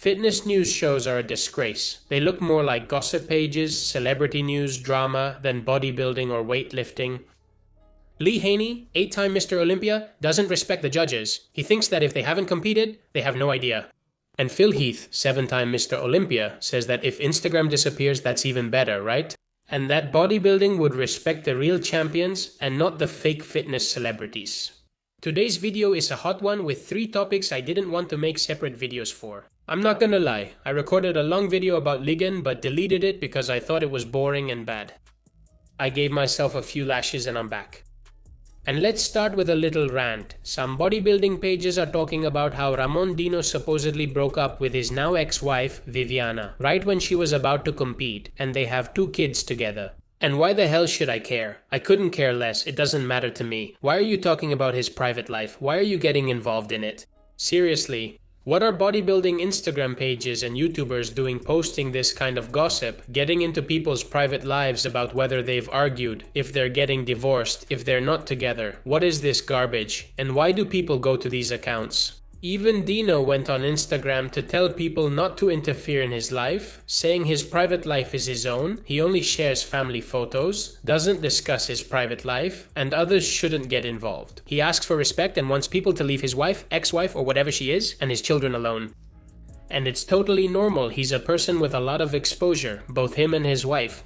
Fitness news shows are a disgrace. They look more like gossip pages, celebrity news, drama, than bodybuilding or weightlifting. Lee Haney, 8-time Mr. Olympia, doesn't respect the judges. He thinks that if they haven't competed, they have no idea. And Heath, 7-time Mr. Olympia, says that if Instagram disappears, that's even better, right? And that bodybuilding would respect the real champions and not the fake fitness celebrities. Today's video is a hot one with 3 topics I didn't want to make separate videos for. I'm not gonna lie, I recorded a long video about Ligan but deleted it because I thought it was boring and bad. I gave myself a few lashes and I'm back. And let's start with a little rant. Some bodybuilding pages are talking about how Ramon Dino supposedly broke up with his now ex-wife, Viviana, right when she was about to compete, and they have 2 kids together. And why the hell should I care? I couldn't care less, it doesn't matter to me. Why are you talking about his private life? Why are you getting involved in it? Seriously, what are bodybuilding Instagram pages and YouTubers doing posting this kind of gossip, getting into people's private lives about whether they've argued, if they're getting divorced, if they're not together? What is this garbage? And why do people go to these accounts? Even Dino went on Instagram to tell people not to interfere in his life, saying his private life is his own, he only shares family photos, doesn't discuss his private life, and others shouldn't get involved. He asks for respect and wants people to leave his wife, ex-wife, or whatever she is, and his children alone. And it's totally normal, he's a person with a lot of exposure, both him and his wife.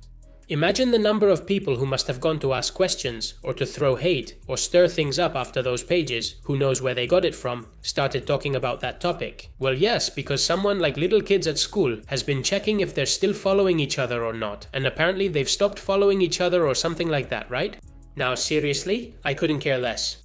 Imagine the number of people who must have gone to ask questions, or to throw hate, or stir things up after those pages, who knows where they got it from, started talking about that topic. Well yes, because someone like little kids at school has been checking if they're still following each other or not, and apparently they've stopped following each other or something like that, right? Now seriously, I couldn't care less.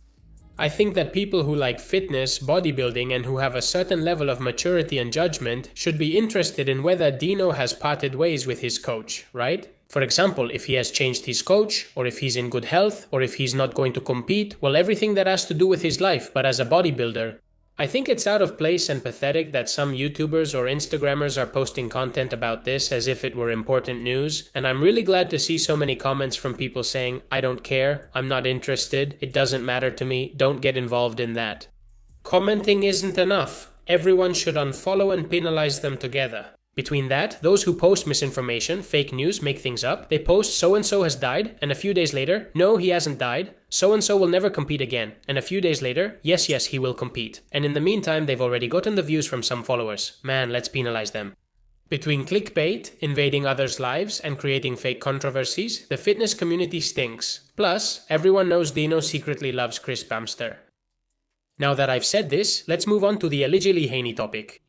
I think that people who like fitness, bodybuilding, and who have a certain level of maturity and judgment should be interested in whether Dino has parted ways with his coach, right? For example, if he has changed his coach, or if he's in good health, or if he's not going to compete, well, everything that has to do with his life, but as a bodybuilder. I think it's out of place and pathetic that some YouTubers or Instagrammers are posting content about this as if it were important news, and I'm really glad to see so many comments from people saying, I don't care, I'm not interested, it doesn't matter to me, don't get involved in that. Commenting isn't enough. Everyone should unfollow and penalize them together. Between that, those who post misinformation, fake news, make things up, they post so-and-so has died, and a few days later, no, he hasn't died, so-and-so will never compete again, and a few days later, yes, he will compete. And in the meantime, they've already gotten the views from some followers. Man, let's penalize them. Between clickbait, invading others' lives, and creating fake controversies, the fitness community stinks. Plus, everyone knows Dino secretly loves Chris Bamster. Now that I've said this, let's move on to the allegedly Haney topic.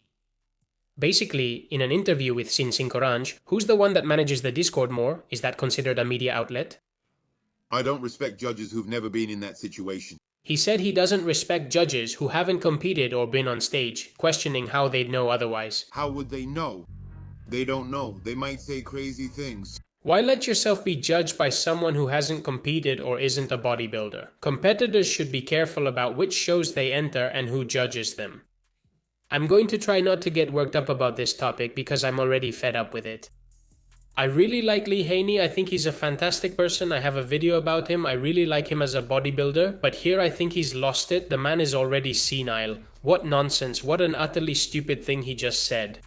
Basically, in an interview with Sin Orange, who's the one that manages the Discord more? Is that considered a media outlet? I don't respect judges who've never been in that situation. He said he doesn't respect judges who haven't competed or been on stage, questioning how they'd know otherwise. How would they know? They don't know. They might say crazy things. Why let yourself be judged by someone who hasn't competed or isn't a bodybuilder? Competitors should be careful about which shows they enter and who judges them. I'm going to try not to get worked up about this topic because I'm already fed up with it. I really like Lee Haney, I think he's a fantastic person, I have a video about him, I really like him as a bodybuilder, but here I think he's lost it, the man is already senile. What nonsense, what an utterly stupid thing he just said.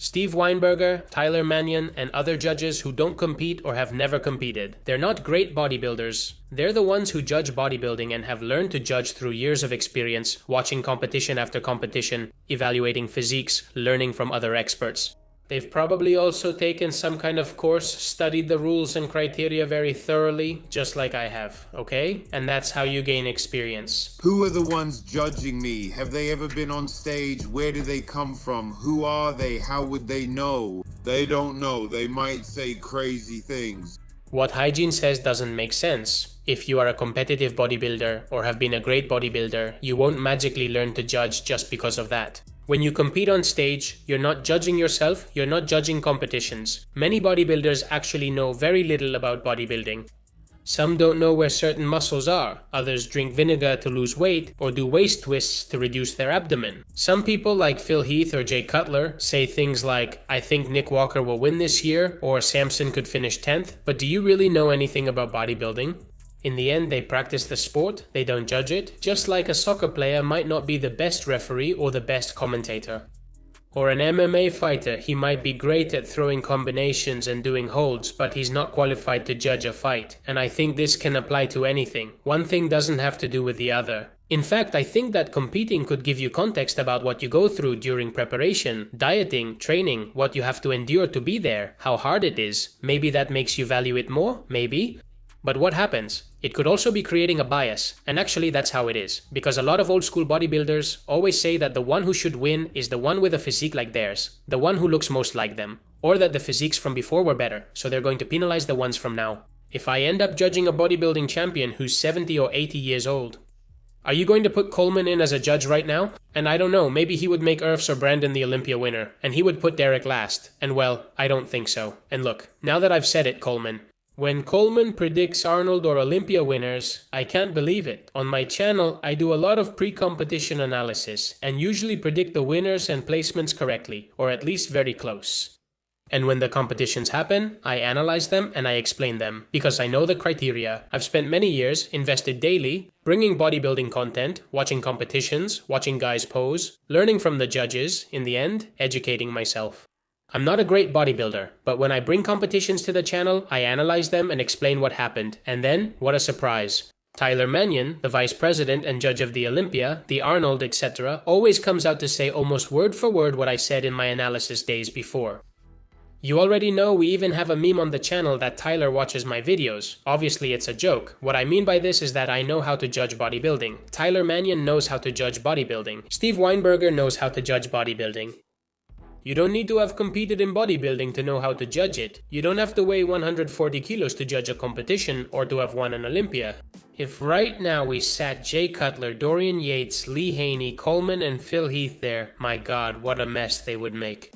Steve Weinberger, Tyler Mannion, and other judges who don't compete or have never competed. They're not great bodybuilders. They're the ones who judge bodybuilding and have learned to judge through years of experience, watching competition after competition, evaluating physiques, learning from other experts. They've probably also taken some kind of course, studied the rules and criteria very thoroughly, just like I have, okay? And that's how you gain experience. Who are the ones judging me? Have they ever been on stage? Where do they come from? Who are they? How would they know? They don't know. They might say crazy things. What Hygiene says doesn't make sense. If you are a competitive bodybuilder or have been a great bodybuilder, you won't magically learn to judge just because of that. When you compete on stage, you're not judging yourself, you're not judging competitions. Many bodybuilders actually know very little about bodybuilding. Some don't know where certain muscles are, others drink vinegar to lose weight or do waist twists to reduce their abdomen. Some people like Heath or Jay Cutler say things like, I think Nick Walker will win this year, or Samson could finish 10th, but do you really know anything about bodybuilding? In the end, they practice the sport, they don't judge it, just like a soccer player might not be the best referee or the best commentator. Or an MMA fighter, he might be great at throwing combinations and doing holds, but he's not qualified to judge a fight. And I think this can apply to anything. One thing doesn't have to do with the other. In fact, I think that competing could give you context about what you go through during preparation, dieting, training, what you have to endure to be there, how hard it is. Maybe that makes you value it more, maybe. But what happens? It could also be creating a bias, and actually that's how it is, because a lot of old school bodybuilders always say that the one who should win is the one with a physique like theirs, the one who looks most like them, or that the physiques from before were better, so they're going to penalize the ones from now. If I end up judging a bodybuilding champion who's 70 or 80 years old, are you going to put Coleman in as a judge right now? And I don't know, maybe he would make Irfs or Brandon the Olympia winner, and he would put Derek last, and well, I don't think so. And look, now that I've said it, Coleman, when Coleman predicts Arnold or Olympia winners, I can't believe it. On my channel, I do a lot of pre-competition analysis and usually predict the winners and placements correctly, or at least very close. And when the competitions happen, I analyze them and I explain them, because I know the criteria. I've spent many years, invested daily, bringing bodybuilding content, watching competitions, watching guys pose, learning from the judges, in the end, educating myself. I'm not a great bodybuilder, but when I bring competitions to the channel, I analyze them and explain what happened. And then, what a surprise. Tyler Mannion, the vice president and judge of the Olympia, the Arnold, etc., always comes out to say almost word for word what I said in my analysis days before. You already know we even have a meme on the channel that Tyler watches my videos. Obviously it's a joke. What I mean by this is that I know how to judge bodybuilding. Tyler Mannion knows how to judge bodybuilding. Steve Weinberger knows how to judge bodybuilding. You don't need to have competed in bodybuilding to know how to judge it. You don't have to weigh 140 kilos to judge a competition or to have won an Olympia. If right now we sat Jay Cutler, Dorian Yates, Lee Haney, Coleman and Phil Heath there, my god, what a mess they would make.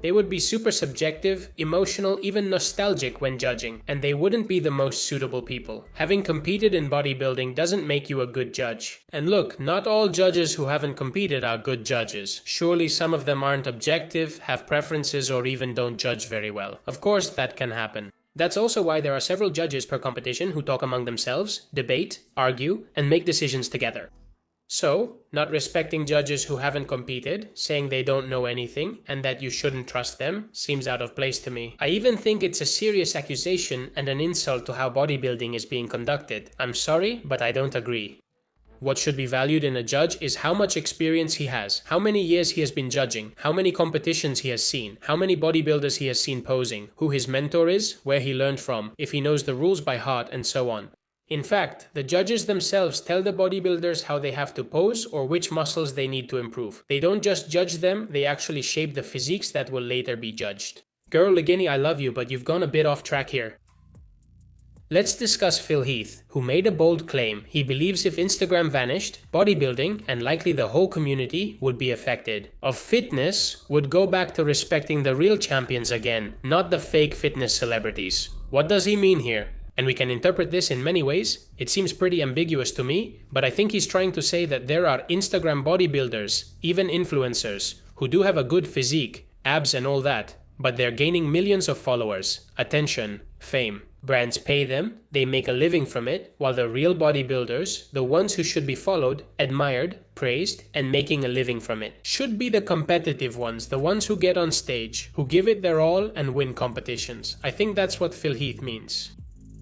They would be super subjective, emotional, even nostalgic when judging, and they wouldn't be the most suitable people. Having competed in bodybuilding doesn't make you a good judge. And look, not all judges who haven't competed are good judges. Surely some of them aren't objective, have preferences, or even don't judge very well. Of course, that can happen. That's also why there are several judges per competition who talk among themselves, debate, argue, and make decisions together. So, not respecting judges who haven't competed, saying they don't know anything, and that you shouldn't trust them, seems out of place to me. I even think it's a serious accusation and an insult to how bodybuilding is being conducted. I'm sorry, but I don't agree. What should be valued in a judge is how much experience he has, how many years he has been judging, how many competitions he has seen, how many bodybuilders he has seen posing, who his mentor is, where he learned from, if he knows the rules by heart, and so on. In fact, the judges themselves tell the bodybuilders how they have to pose or which muscles they need to improve. They don't just judge them, they actually shape the physiques that will later be judged. Girl Ligini, I love you, but you've gone a bit off track here. Let's discuss Phil Heath, who made a bold claim. He believes if Instagram vanished, bodybuilding, and likely the whole community, would be affected. Of fitness, would go back to respecting the real champions again, not the fake fitness celebrities. What does he mean here? And we can interpret this in many ways. It seems pretty ambiguous to me, but I think he's trying to say that there are Instagram bodybuilders, even influencers, who do have a good physique, abs and all that, but they're gaining millions of followers, attention, fame. Brands pay them, they make a living from it, while the real bodybuilders, the ones who should be followed, admired, praised, and making a living from it, should be the competitive ones, the ones who get on stage, who give it their all and win competitions. I think that's what Phil Heath means.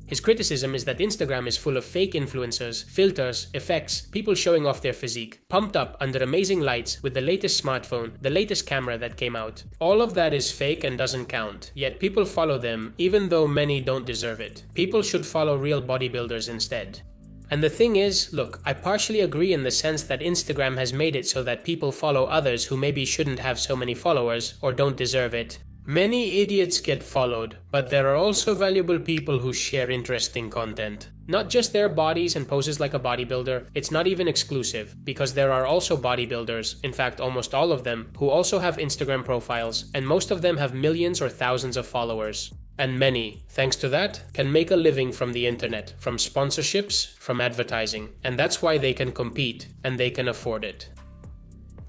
His criticism is that Instagram is full of fake influencers, filters, effects, people showing off their physique, pumped up under amazing lights with the latest smartphone, the latest camera that came out. All of that is fake and doesn't count, yet people follow them even though many don't deserve it. People should follow real bodybuilders instead. And the thing is, look, I partially agree in the sense that Instagram has made it so that people follow others who maybe shouldn't have so many followers or don't deserve it. Many idiots get followed, but there are also valuable people who share interesting content. Not just their bodies and poses like a bodybuilder, it's not even exclusive, because there are also bodybuilders, in fact almost all of them, who also have Instagram profiles, and most of them have millions or thousands of followers. And many, thanks to that, can make a living from the internet, from sponsorships, from advertising, and that's why they can compete, and they can afford it.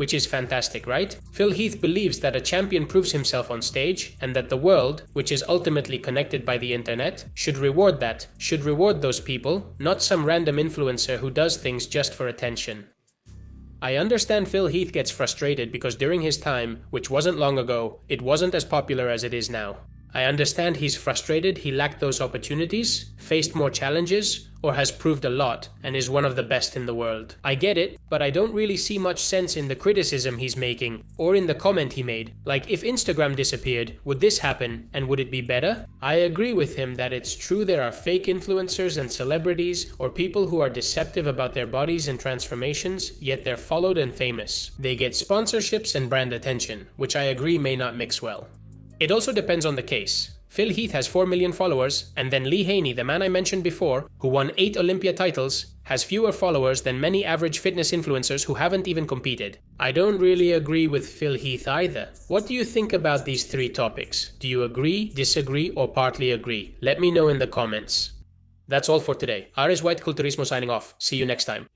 Which is fantastic, right? Phil Heath believes that a champion proves himself on stage, and that the world, which is ultimately connected by the internet, should reward that, should reward those people, not some random influencer who does things just for attention. I understand Phil Heath gets frustrated because during his time, which wasn't long ago, it wasn't as popular as it is now. I understand he's frustrated he lacked those opportunities, faced more challenges, or has proved a lot, and is one of the best in the world. I get it, but I don't really see much sense in the criticism he's making, or in the comment he made. Like, if Instagram disappeared, would this happen, and would it be better? I agree with him that it's true there are fake influencers and celebrities, or people who are deceptive about their bodies and transformations, yet they're followed and famous. They get sponsorships and brand attention, which I agree may not mix well. It also depends on the case. Phil Heath has 4 million followers, and then Lee Haney, the man I mentioned before, who won 8 Olympia titles, has fewer followers than many average fitness influencers who haven't even competed. I don't really agree with Phil Heath either. What do you think about these 3 topics? Do you agree, disagree, or partly agree? Let me know in the comments. That's all for today. Ares White Culturismo signing off. See you next time.